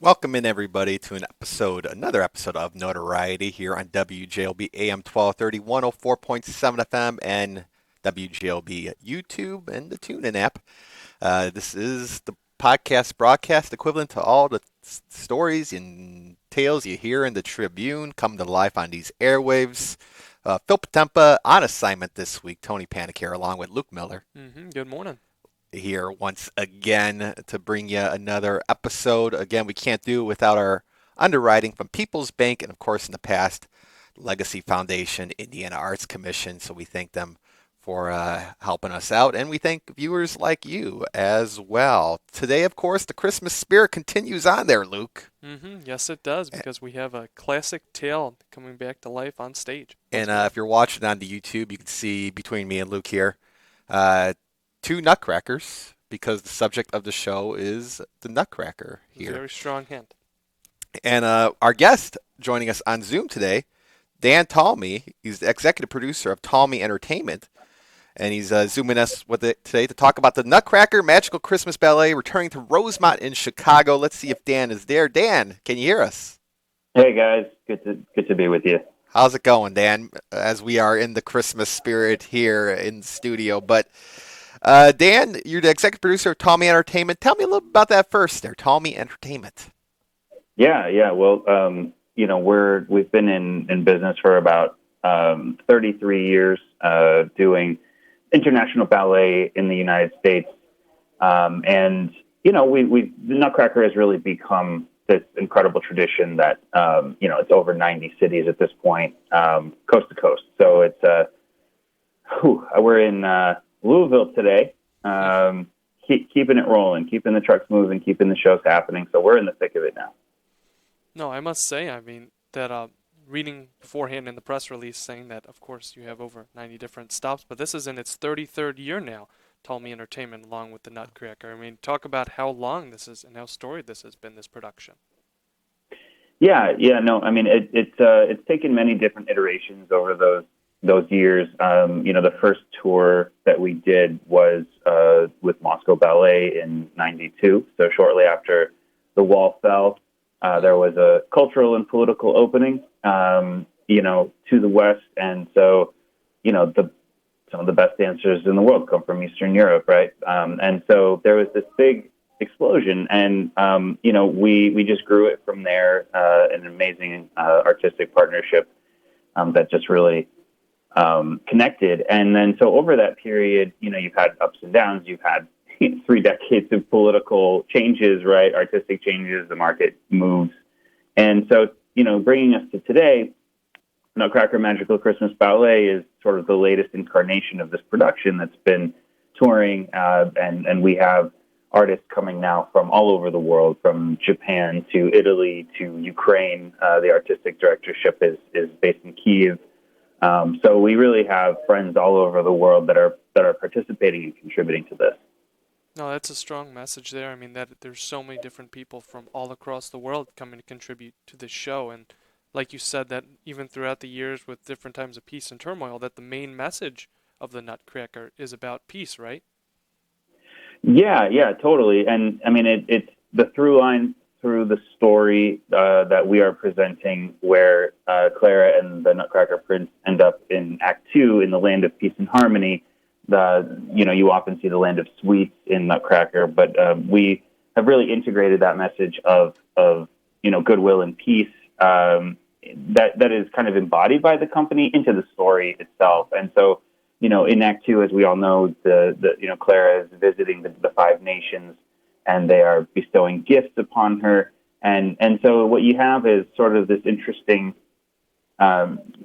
Welcome in everybody to another episode of Notoriety here on WJLB AM 1230, 104.7 FM, and WJLB YouTube and the TuneIn app. This is the podcast broadcast equivalent to all the stories and tales you hear in the Tribune come to life on these airwaves. Phil Potempa on assignment this week. Tony Panek here along with Luke Miller. Good morning. Here once again to bring you another episode. Again, we can't do it without our underwriting from People's Bank and, of course, in the past, Legacy Foundation, Indiana Arts Commission. So we thank them for helping us out, and we thank viewers like you as well. Today, of course, the Christmas spirit continues on there, Luke. Yes, it does, because we have a classic tale coming back to life on stage. And if you're watching on the YouTube, you can see between me and Luke here, two Nutcrackers, because the subject of the show is the Nutcracker here. Very strong hint. And our guest joining us on Zoom today, Dan Talmi. He's the executive producer of Talmi Entertainment, and he's zooming us with it today to talk about the Nutcracker Magical Christmas Ballet returning to Rosemont in Chicago. Let's see if Dan is there. Dan, can you hear us? Hey guys, good to be with you. How's it going, Dan? As we are in the Christmas spirit here in the studio, but. Dan, you're the executive producer of Talmi Entertainment. Tell me a little bit about that first there, Talmi Entertainment. Yeah. Well, we've been in business for about 33 years, doing international ballet in the United States, and the Nutcracker has really become this incredible tradition that it's over 90 cities at this point, coast to coast. So it's we're in. Louisville today, keeping it rolling, keeping the trucks moving, keeping the shows happening. So we're in the thick of it now. No, I must say, that reading beforehand in the press release saying that, of course, you have over 90 different stops, but this is in its 33rd year now, Talmi Entertainment, along with the Nutcracker. Talk about how long this is and how storied this has been, this production. Yeah. No, it's taken many different iterations over those years. The first tour that we did was with Moscow Ballet in '92. So shortly after the wall fell, there was a cultural and political opening, to the west. And so, some of the best dancers in the world come from Eastern Europe, right? And so there was this big explosion, and we just grew it from there. An amazing artistic partnership that just really connected. And then so over that period, you've had ups and downs. You've had 3 decades of political changes, right? Artistic changes, the market moves. And so, bringing us to today, Nutcracker Magical Christmas Ballet is sort of the latest incarnation of this production that's been touring. And we have artists coming now from all over the world, from Japan to Italy to Ukraine. The artistic directorship is based in Kyiv. So we really have friends all over the world that are participating and contributing to this. No, that's a strong message there. That there's so many different people from all across the world coming to contribute to this show. And like you said, that even throughout the years with different times of peace and turmoil, that the main message of the Nutcracker is about peace, right? Yeah, totally. And it's the through line through the story that we are presenting, where Clara and the Nutcracker Prince end up in Act 2 in the land of peace and harmony. You often see the land of sweets in Nutcracker, but we have really integrated that message of goodwill and peace that is kind of embodied by the company into the story itself. And so, in Act 2, as we all know, Clara is visiting the 5 nations, and they are bestowing gifts upon her. And so what you have is sort of this interesting,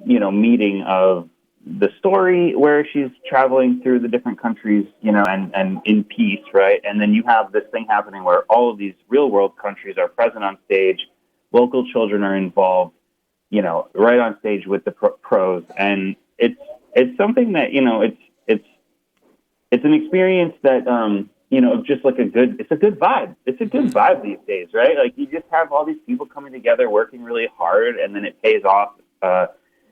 meeting of the story where she's traveling through the different countries, and in peace, right? And then you have this thing happening where all of these real world countries are present on stage. Local children are involved, right on stage with the pros. And it's something that, it's an experience that, just like it's a good vibe. It's a good vibe these days, right? Like, you just have all these people coming together, working really hard, and then it pays off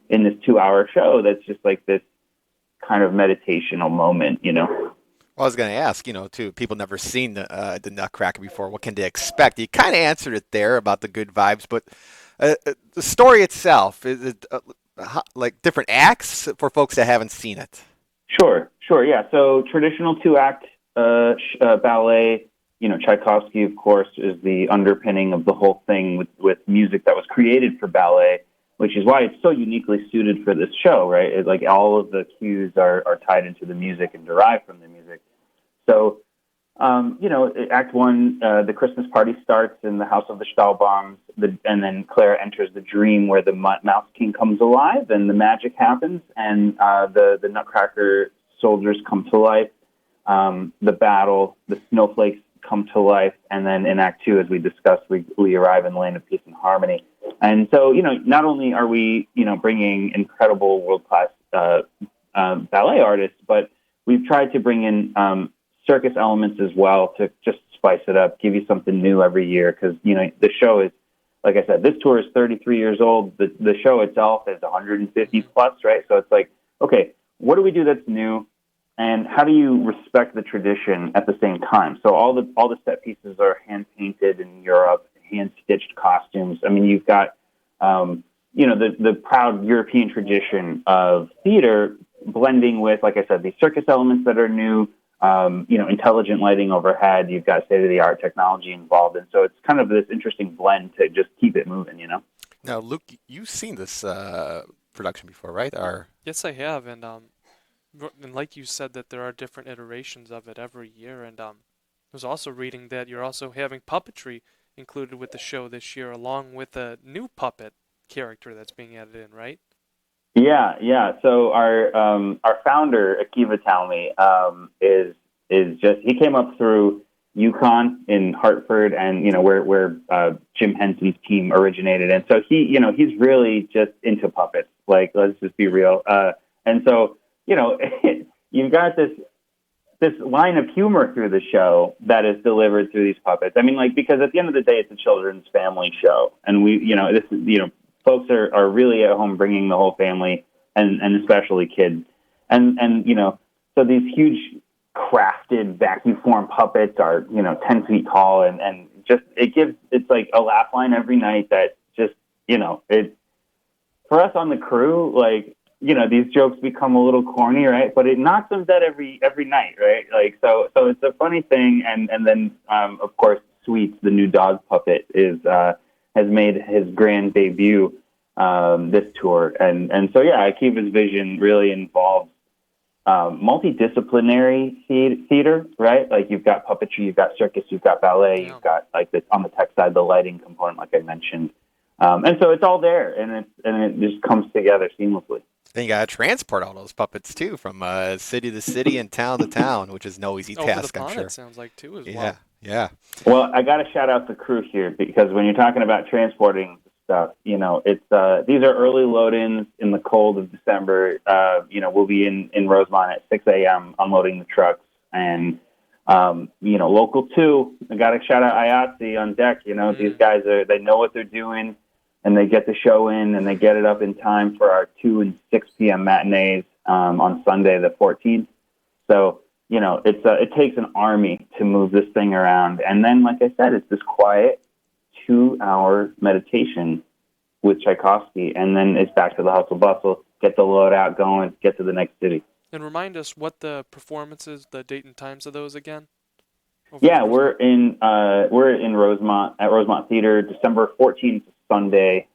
in this 2-hour show that's just like this kind of meditational moment. Well, I was going to ask, too, people never seen the Nutcracker before. What can they expect? You kind of answered it there about the good vibes, but the story itself, is it like different acts for folks that haven't seen it? Sure, yeah. So traditional two-act ballet, Tchaikovsky, of course, is the underpinning of the whole thing with music that was created for ballet, which is why it's so uniquely suited for this show, right? Like all of the cues are tied into the music and derived from the music. So, Act One, the Christmas party starts in the house of the Stahlbaums, and then Clara enters the dream where the Mouse King comes alive, and the magic happens, and the Nutcracker soldiers come to life. The battle, the snowflakes come to life, and then in Act Two, as we discussed, we arrive in the land of peace and harmony. And so, not only are we, bringing incredible world-class ballet artists, but we've tried to bring in circus elements as well to just spice it up, give you something new every year. Because, the show is, like I said, this tour is 33 years old. The show itself is 150 plus, right? So it's like, okay, what do we do that's new? And how do you respect the tradition at the same time? So all the set pieces are hand painted in Europe, hand stitched costumes. I mean, you've got the proud European tradition of theater blending with, like I said, these circus elements that are new. Intelligent lighting overhead. You've got state of the art technology involved, and so it's kind of this interesting blend to just keep it moving. Now, Luke, you've seen this production before, right? Yes, I have, and like you said, that there are different iterations of it every year, and I was also reading that you're also having puppetry included with the show this year, along with a new puppet character that's being added in, right? Yeah. So our founder, Akiva Talmi, is just, he came up through UConn in Hartford, and where Jim Henson's team originated, and so he's really just into puppets. Like, let's just be real. And so you've got this line of humor through the show that is delivered through these puppets. I mean, like, because at the end of the day, it's a children's family show, and folks are really at home bringing the whole family and especially kids. And so these huge crafted vacuum form puppets are, 10 feet tall and just, it's like a laugh line every night that just, it, for us on the crew, like, these jokes become a little corny, right? But it knocks them dead every night, right? Like, so it's a funny thing. And then, of course, Sweets, the new dog puppet, has made his grand debut this tour. And so, yeah, Akiva's vision really involves multidisciplinary theater, right? Like, you've got puppetry, you've got circus, you've got ballet, you've got, like, this on the tech side, the lighting component, like I mentioned. And so it's all there, and it just comes together seamlessly. Then you got to transport all those puppets, too, from city to city and town to town, which is no easy task, I'm sure. It sounds like, too, as well. Yeah. Well, I got to shout out the crew here, because when you're talking about transporting stuff, it's these are early load-ins in the cold of December. We'll be in Rosemont at 6 a.m. unloading the trucks. And, local, too, I got to shout out IATSE on deck. These guys, they know what they're doing, and they get the show in, and they get it up in time for our 2 and 6 p.m. matinees on Sunday the 14th. So, it takes an army to move this thing around. And then, like I said, it's this quiet 2-hour meditation with Tchaikovsky, and then it's back to the hustle bustle, get the load out going, get to the next city. And remind us what the performances, the date and times of those again? We're in Rosemont, at Rosemont Theatre, December 14th, Sunday,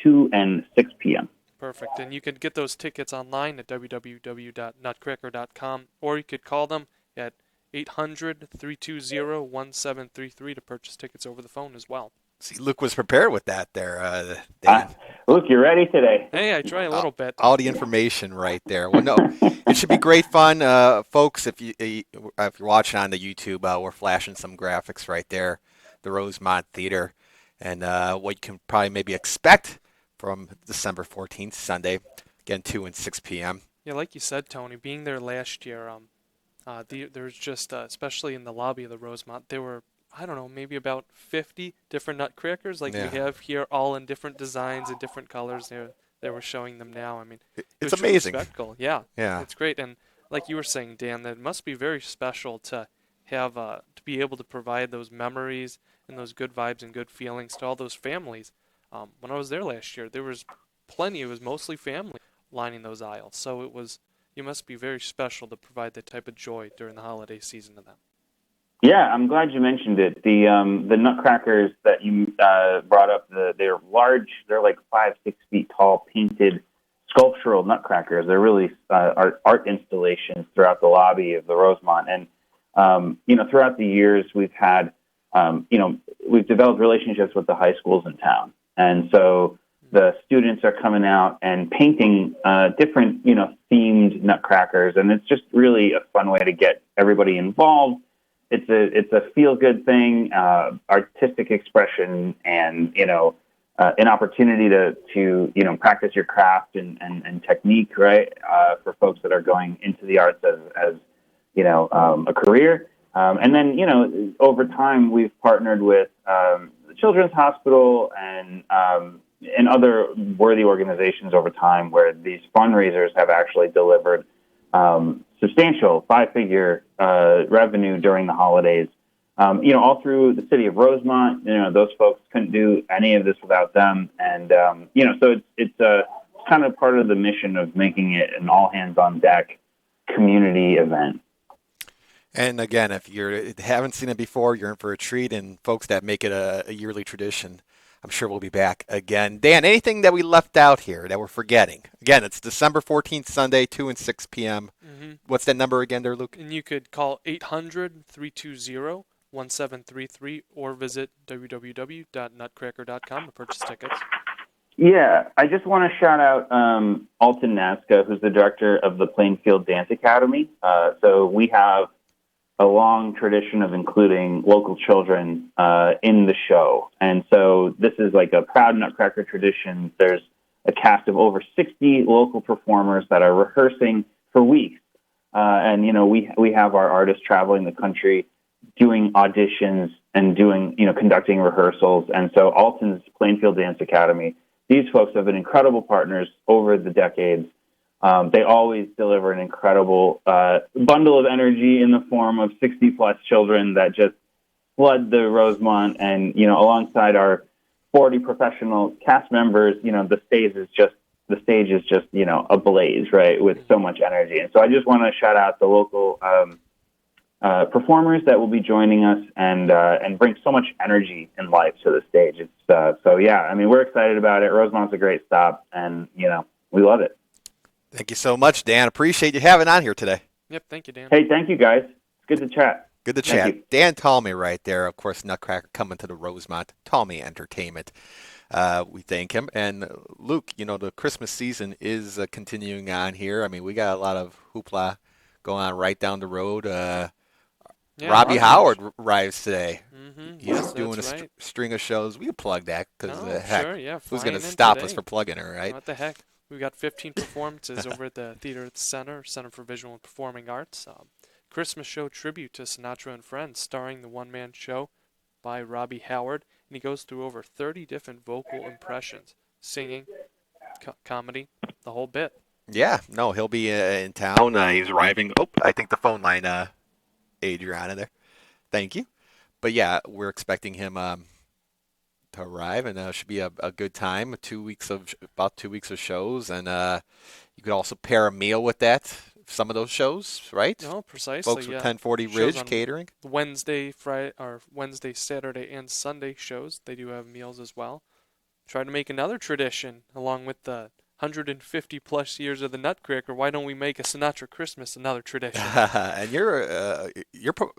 2 and 6 p.m. Perfect. And you can get those tickets online at www.nutcracker.com, or you could call them at 800-320-1733 to purchase tickets over the phone as well. See, Luke was prepared with that there. Luke, you're ready today. Hey, I try a little bit. All the information right there. Well, no, it should be great fun, folks. If you're watching on the YouTube, we're flashing some graphics right there, the Rosemont Theatre, and what you can probably maybe expect from December 14th, Sunday, again 2 and 6 p.m. Yeah, like you said, Tony, being there last year, there's just, especially in the lobby of the Rosemont, there were, I don't know, maybe about 50 different Nutcrackers like we have here, all in different designs and different colors. They were showing them now. I mean, it's amazing. Spectacle. Yeah, it's great. And like you were saying, Dan, that it must be very special to have to be able to provide those memories and those good vibes and good feelings to all those families. When I was there last year, there was plenty. It was mostly family lining those aisles. So you must be very special to provide that type of joy during the holiday season to them. Yeah, I'm glad you mentioned it. The Nutcrackers that you brought up, they're large. They're like 5-6 feet tall, painted sculptural Nutcrackers. They're really art installations throughout the lobby of the Rosemont. And throughout the years, we've had we've developed relationships with the high schools in town, and so the students are coming out and painting different themed Nutcrackers, and it's just really a fun way to get everybody involved. It's a feel-good thing, artistic expression, and an opportunity to practice your craft and technique, right? For folks that are going into the arts as a career. And then over time we've partnered with the Children's Hospital and other worthy organizations over time, where these fundraisers have actually delivered substantial 5-figure revenue during the holidays. All through the city of Rosemont. Those folks couldn't do any of this without them, and so it's kind of part of the mission of making it an all hands on deck community event. And again, if you haven't seen it before, you're in for a treat, and folks that make it a yearly tradition, I'm sure we'll be back again. Dan, anything that we left out here that we're forgetting? Again, it's December 14th, Sunday, 2 and 6 p.m. Mm-hmm. What's that number again there, Luke? And you could call 800-320-1733 or visit www.nutcracker.com to purchase tickets. Yeah, I just want to shout out Alton Nazca, who's the director of the Plainfield Dance Academy. So we have a long tradition of including local children in the show. And so this is like a proud Nutcracker tradition. There's a cast of over 60 local performers that are rehearsing for weeks. And we have our artists traveling the country doing auditions and conducting rehearsals. And so Alton's Plainfield Dance Academy, these folks have been incredible partners over the decades. They always deliver an incredible bundle of energy in the form of 60-plus children that just flood the Rosemont. And, alongside our 40 professional cast members, the stage is just ablaze, right, with so much energy. And so I just want to shout out the local performers that will be joining us and bring so much energy and life to the stage. It's we're excited about it. Rosemont's a great stop, and we love it. Thank you so much, Dan. Appreciate you having on here today. Yep, thank you, Dan. Hey, thank you, guys. It's good to chat. Good to chat. Dan Talmi right there. Of course, Nutcracker coming to the Rosemont Talmi Entertainment. We thank him. And Luke, the Christmas season is continuing on here. I mean, we got a lot of hoopla going on right down the road. Robbie Howard arrives today. Mm-hmm. He's doing a string of shows. We can plug that because sure, yeah, who's going to stop us for plugging her, right? What the heck? We've got 15 performances over at the Theater at the Center for Visual and Performing Arts. Christmas show tribute to Sinatra and Friends, starring the one-man show by Robbie Howard. And he goes through over 30 different vocal impressions, singing, comedy, the whole bit. Yeah, no, he'll be in town. He's arriving. Oh, I think the phone line, Adriana there. Thank you. But yeah, we're expecting him to arrive, and it should be a good time. About 2 weeks of shows, and you could also pair a meal with that. Some of those shows, right? No, precisely. Folks with 1040 Ridge catering. Wednesday, Saturday, and Sunday shows. They do have meals as well. Try to make another tradition along with the 150 plus years of the Nutcracker. Why don't we make a Sinatra Christmas another tradition? And you're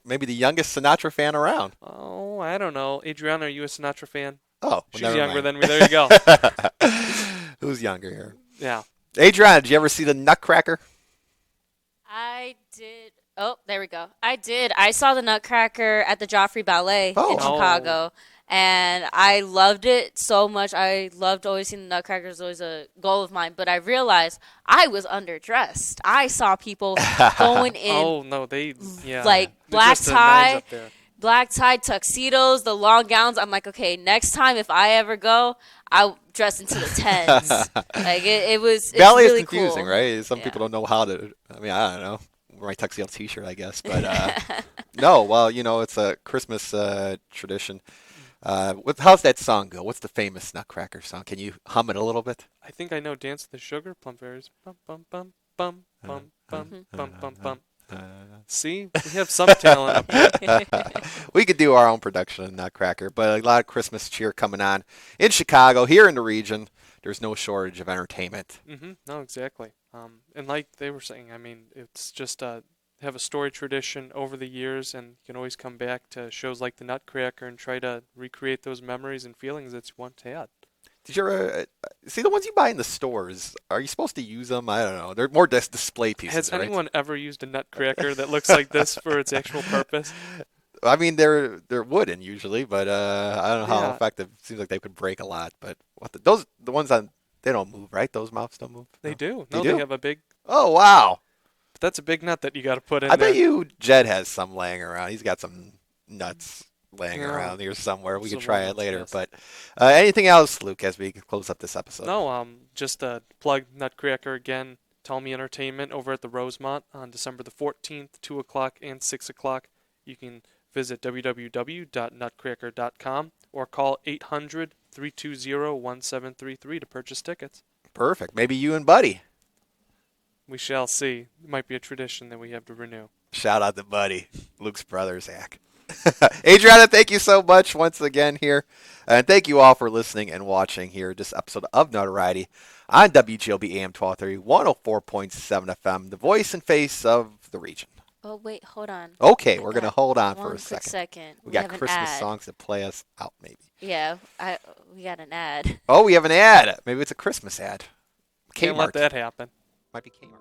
maybe the youngest Sinatra fan around. Oh, I don't know. Adriana, are you a Sinatra fan? Oh, well, she's younger than me. There you go. Who's younger here? Yeah. Adriana, did you ever see the Nutcracker? I did. Oh, there we go. I did. I saw the Nutcracker at the Joffrey Ballet in Chicago, and I loved it so much. I loved always seeing the Nutcracker. It was always a goal of mine, but I realized I was underdressed. I saw people going in. Oh, no, like black tie, tuxedos, the long gowns. I'm like, okay, next time if I ever go, I'll dress into the 10s. Like it was. Ballet really is confusing, cool. right? Some people don't know how to. I mean, I don't know. wear my tuxedo T-shirt, I guess. But no, well, it's a Christmas tradition. How's that song go? What's the famous Nutcracker song? Can you hum it a little bit? I think I know Dance with the Sugar Plum Fairies. Bum, bum, bum, bum, bum, bum, bum, bum, bum. See, we have some talent up here. We could do our own production of Nutcracker, but a lot of Christmas cheer coming on in Chicago, here in the region. There's no shortage of entertainment. No, exactly. And like they were saying, I mean, it's just have a story tradition over the years, and you can always come back to shows like the Nutcracker and try to recreate those memories and feelings that you once had. Did you ever see the ones you buy in the stores? Are you supposed to use them? I don't know. They're more display pieces. Has right? anyone ever used a Nutcracker that looks like this for its actual purpose? I mean, they're wooden usually, but I don't know how effective. It seems like they could break a lot. But the ones on they don't move, right? Those mouths don't move. They do. They No, do? they have a big. Oh wow! But that's a big nut that you got to put in. I there. bet Jed has some laying around. He's got some nuts laying Yeah. around here somewhere. We could Some try it ones, later. yes. But anything else, Luke, as we close up this episode? No, just plug Nutcracker again. Talmi Entertainment over at the Rosemont on December the 14th, 2 o'clock and 6 o'clock. You can visit www.nutcracker.com or call 800-320-1733 to purchase tickets. Perfect. Maybe you and Buddy. We shall see. It might be a tradition that we have to renew. Shout out to Buddy, Luke's brother, Zach. Adriana, thank you so much once again here. And thank you all for listening and watching here this episode of Notoriety on WGLB AM 1230, 104.7 FM, the voice and face of the region. Oh, wait, hold on. Okay, we're going to hold on for a quick second. We have got an Christmas ad. songs to play us out, maybe. Yeah, we got an ad. Oh, we have an ad. Maybe it's a Christmas ad. Can't let Kmart. that happen. Might be Kmart.